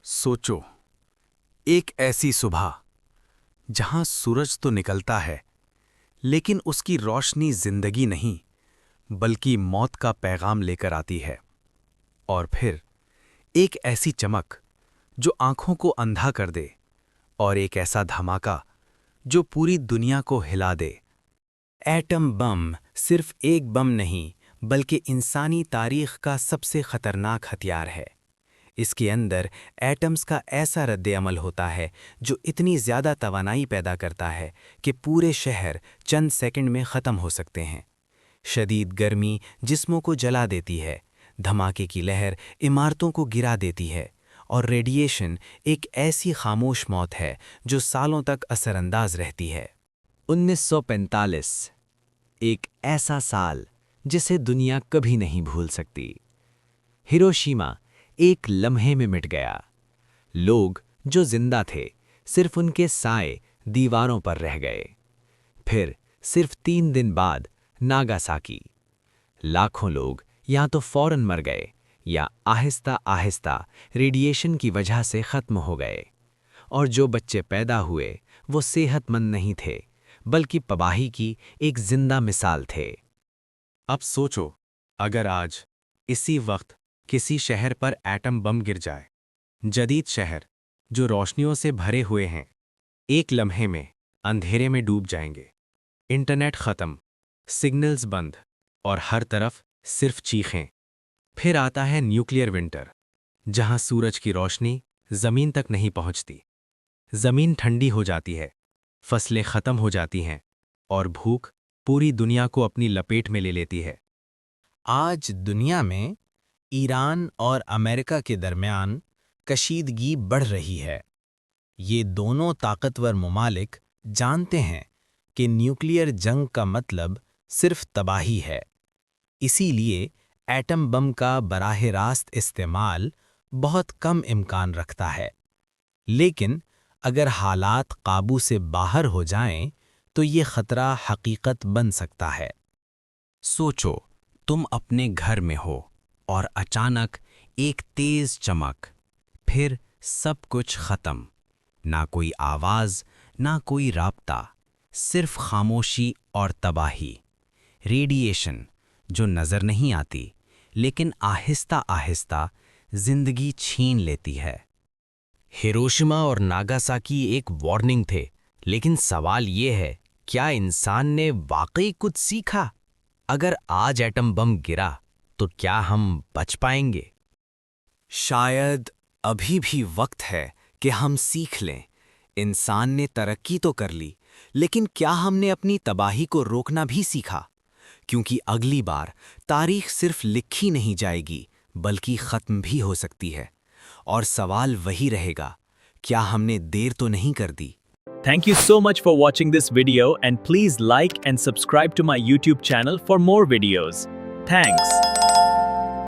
सोचो, एक ऐसी सुबह जहां सूरज तो निकलता है, लेकिन उसकी रोशनी जिंदगी नहीं बल्कि मौत का पैगाम लेकर आती है। और फिर एक ऐसी चमक जो आंखों को अंधा कर दे, और एक ऐसा धमाका जो पूरी दुनिया को हिला दे। एटम बम सिर्फ एक बम नहीं बल्कि इंसानी तारीख का सबसे खतरनाक हथियार है। इसके अंदर एटम्स का ऐसा रद्द-ए-अमल होता है जो इतनी ज़्यादा तवानाई पैदा करता है कि पूरे शहर चंद सेकंड में ख़त्म हो सकते हैं। शदीद गर्मी जिस्मों को जला देती है, धमाके की लहर इमारतों को गिरा देती है, और रेडिएशन एक ऐसी खामोश मौत है जो सालों तक असरअंदाज रहती है। 1945 एक ऐसा साल जिसे दुनिया कभी नहीं भूल सकती। हिरोशिमा एक लम्हे में मिट गया। लोग जो जिंदा थे सिर्फ उनके साए दीवारों पर रह गए। फिर सिर्फ 3 दिन बाद नागासाकी। लाखों लोग या तो फौरन मर गए या आहिस्ता आहिस्ता रेडिएशन की वजह से ख़त्म हो गए। और जो बच्चे पैदा हुए वो सेहतमंद नहीं थे बल्कि तबाही की एक जिंदा मिसाल थे। अब सोचो, अगर आज इसी वक्त किसी शहर पर एटम बम गिर जाए, जदीद शहर जो रोशनियों से भरे हुए हैं, एक लम्हे में अंधेरे में डूब जाएंगे। इंटरनेट खत्म, सिग्नल्स बंद, और हर तरफ सिर्फ चीखें। फिर आता है न्यूक्लियर विंटर, जहां सूरज की रोशनी जमीन तक नहीं पहुंचती। जमीन ठंडी हो जाती है, फसलें खत्म हो जाती हैं, और भूख पूरी दुनिया को अपनी लपेट में ले लेती है। आज दुनिया में ईरान और अमेरिका के दरमियान कशीदगी बढ़ रही है। ये दोनों ताकतवर ममालिक जानते हैं कि न्यूक्लियर जंग का मतलब सिर्फ तबाही है। इसीलिए एटम बम का बराह रास्त इस्तेमाल बहुत कम इम्कान रखता है। लेकिन अगर हालात काबू से बाहर हो जाएं, तो ये खतरा हकीकत बन सकता है। सोचो, तुम अपने घर में हो और अचानक एक तेज चमक, फिर सब कुछ खत्म। ना कोई आवाज, ना कोई राब्ता, सिर्फ खामोशी और तबाही। रेडिएशन जो नजर नहीं आती लेकिन आहिस्ता आहिस्ता जिंदगी छीन लेती है। हिरोशिमा और नागासाकी एक वार्निंग थे, लेकिन सवाल ये है, क्या इंसान ने वाकई कुछ सीखा? अगर आज एटम बम गिरा तो क्या हम बच पाएंगे? शायद अभी भी वक्त है कि हम सीख लें। इंसान ने तरक्की तो कर ली, लेकिन क्या हमने अपनी तबाही को रोकना भी सीखा? क्योंकि अगली बार तारीख सिर्फ लिखी नहीं जाएगी बल्कि ख़त्म भी हो सकती है। और सवाल वही रहेगा, क्या हमने देर तो नहीं कर दी? Thank you so much for watching this video, and please like and subscribe to my YouTube channel for more videos. Thanks.